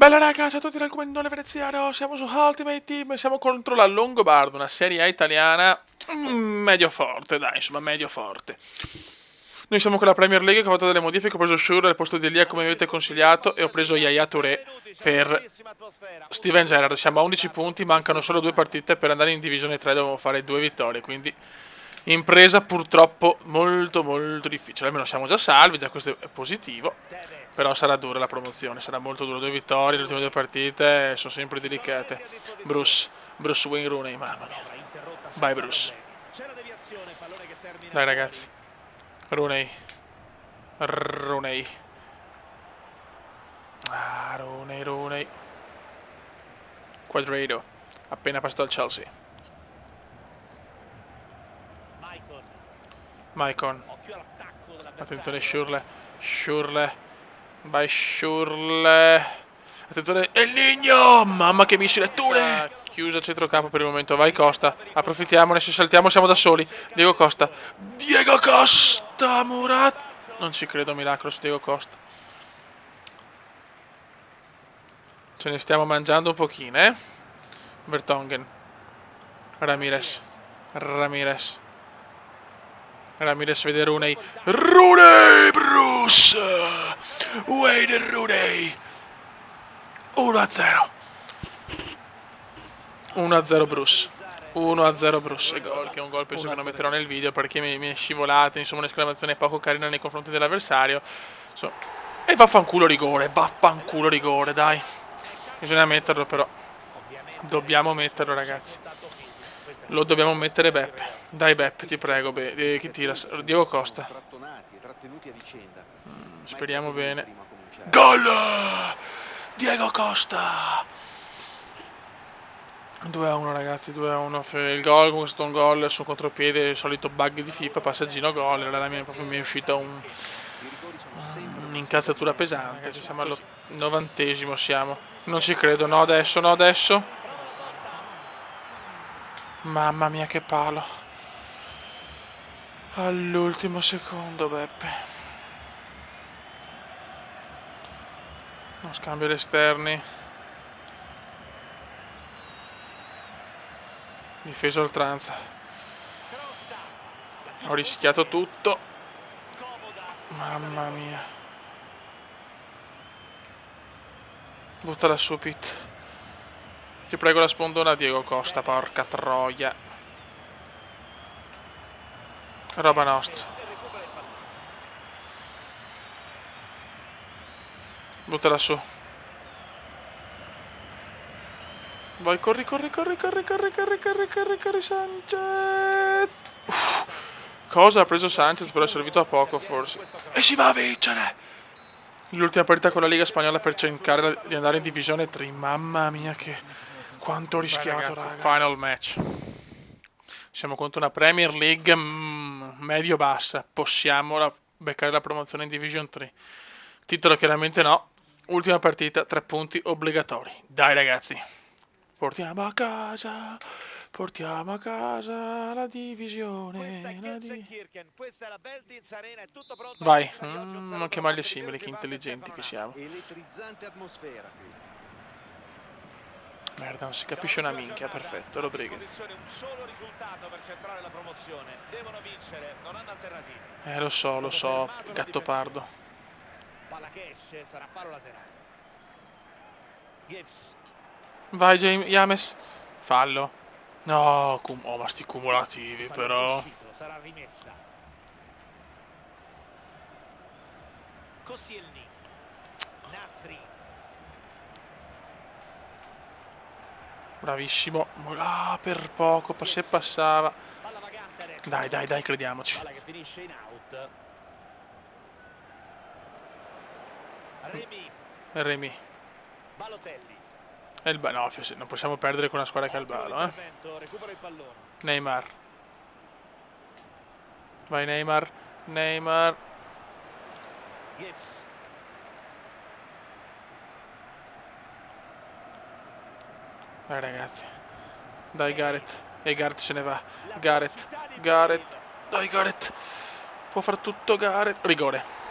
Bella raga, ciao a tutti dal comandone veneziano, siamo su Ultimate Team, siamo contro la Longobardo, una Serie A italiana medio forte, dai, insomma, medio forte. Noi siamo con la Premier League che ho fatto delle modifiche, ho preso Shure al posto di Elia come avete consigliato e ho preso Yaya Touré per Steven Gerrard. Siamo a 11 punti, mancano solo 2 partite per andare in Divisione 3, dobbiamo fare 2 vittorie, quindi impresa purtroppo molto molto difficile, almeno siamo già salvi, già questo è positivo. Però sarà dura la promozione, sarà molto dura. 2 vittorie, le ultime 2 partite sono sempre delicate. Bruce Wayne Rooney, mamma mia. Vai Bruce. Dai ragazzi. Rooney. Rooney. Quadrado. Appena passato al Chelsea. Maicon. Attenzione Schürrle. Vai Schürrle. Attenzione, El Nino! Mamma che missile, chiusa il centrocampo per il momento, vai Costa. Approfittiamone, se saltiamo siamo da soli. Diego Costa, Murat. Non ci credo, miracolo su Diego Costa. Ce ne stiamo mangiando un pochino, eh? Vertonghen. Ramirez vede Rooney. Bruce! Wayne Rooney! 1-0. 1-0 Bruce. 1-0 Bruce. E gol, che è un gol penso che non metterò nel video perché mi è scivolato, insomma un'esclamazione poco carina nei confronti dell'avversario. E vaffanculo rigore, dai. Bisogna metterlo però. Dobbiamo metterlo ragazzi. Lo dobbiamo mettere Beppe. Dai Beppe, ti prego, chi tira? Diego Costa. Speriamo bene. Gol! Diego Costa! 2-1 ragazzi, 2-1. Il gol, questo è un gol su contropiede, il solito bug di FIFA, passaggino gol. Allora mi è uscita un'incazzatura pesante. Ci siamo al 90esimo, siamo. Non ci credo, no adesso. Mamma mia che palo. All'ultimo secondo Beppe. Non scambio gli esterni. Difesa oltranza. Ho rischiato tutto. Mamma mia. Buttala su Pit. Ti prego la spondona Diego Costa, porca troia. Roba nostra. Buttala su. Vai, corri Sanchez. Cosa ha preso Sanchez però è servito a poco forse. E si va a vincere. L'ultima partita con la Liga Spagnola per cercare di andare in Divisione 3. Mamma mia che quanto ho rischiato, raga. Final match. Siamo contro una Premier League medio-bassa. Possiamo beccare la promozione in Division 3. Titolo chiaramente no. Ultima partita, 3 punti obbligatori. Dai ragazzi. Portiamo a casa la divisione. Vai, non che maglie simili, che intelligenti che siamo. Merda, non si capisce una minchia, perfetto, Rodriguez. Lo so, gatto pardo. Vai James, fallo. No, ma sti cumulativi però. Bravissimo. Per poco, se passava. Dai, crediamoci. Remy. No, non possiamo perdere con una squadra che ha il ballo, eh. Neymar. Vai Neymar. Vai ragazzi. Dai Gareth. E Gareth se ne va. Gareth. Dai Gareth. Può far tutto Gareth. Rigore.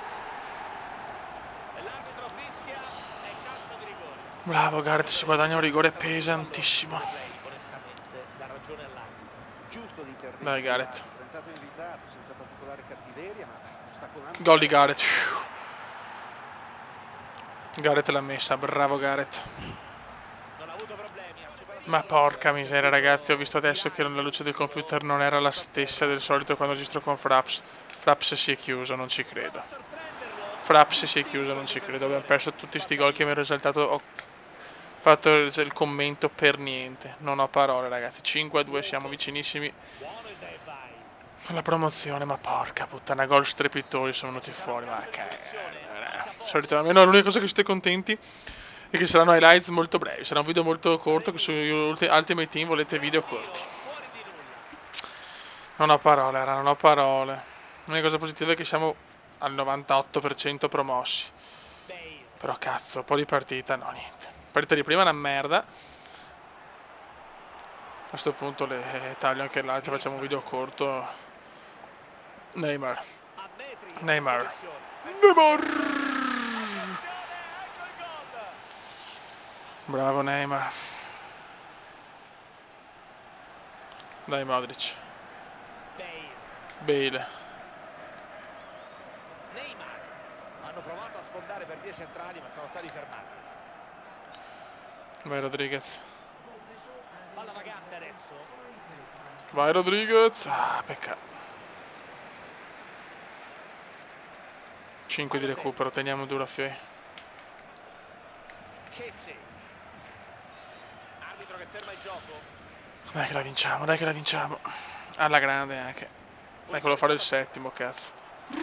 Bravo Gareth, si guadagna un rigore pesantissimo. Onestamente, dà ragione all'arbitro. Giusto l'intervento. Dai Gareth. È entrato in ritardo senza particolare cattiveria, ma ostacolando. Gol di Gareth. Gareth l'ha messa, bravo Gareth. Non ha avuto problemi, ha superato Ma porca miseria ragazzi, ho visto adesso che la luce del computer non era la stessa del solito quando registro con Fraps. Fraps si è chiuso, non ci credo. Fraps si è chiuso, non ci credo. Abbiamo perso tutti sti gol che mi ero esaltato. Ho fatto il commento per niente. Non ho parole ragazzi. 5-2, siamo vicinissimi buono il dai vai. alla promozione. Ma porca puttana, gol strepitosi sono venuti fuori. Ma solito, almeno l'unica cosa che siete contenti è che saranno highlights molto brevi. Sarà un video molto corto, che su Ultimate Team volete video corti. Fuori di nulla. Non ho parole, Ara, non ho parole. L'unica cosa positiva è che siamo al 98% promossi. Bale. Però cazzo, un po' di partita, no niente. La partita di prima è una merda. A questo punto le taglio anche l'altro, facciamo un video corto. Neymar. A metri. Neymar. Posizione. Neymar! Ecco il gol. Bravo Neymar. Dai Modric. Bale. Bale. Neymar. Hanno provato a sfondare per vie centrali, ma sono stati fermati. Vai Rodriguez. Palla vagante adesso. Vai Rodriguez. Ah, peccato. 5 di recupero, teniamo duro a Fioi. Kessie. Arbitro che ferma il gioco. Dai che la vinciamo, dai che la vinciamo. Alla grande anche. Dai, quello fare il settimo, cazzo.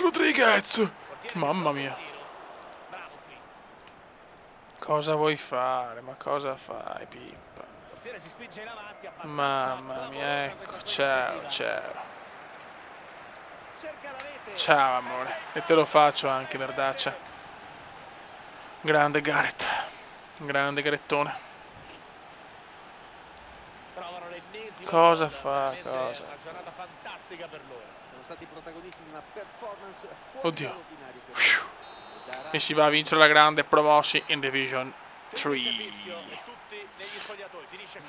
Rodriguez! Mamma mia. Bravo qui. Cosa vuoi fare? Ma cosa fai, Pippa? Il portiere si spinge in avanti, abbastanza Mamma mia, ecco, ciao, ciao. cerca la rete. Ciao, amore. E te lo faccio anche, merdaccia. Grande Gareth. Grande Garettone. Trovano l'ennesimo Cosa gol. fa? Veramente Cosa una giornata fantastica per loro. Sono stati protagonisti di una performance fuori Oddio. dall'ordinario. E si va a vincere la grande, promossi in Division 3. Fischio e tutti negli spogliatoi. Finisce qui.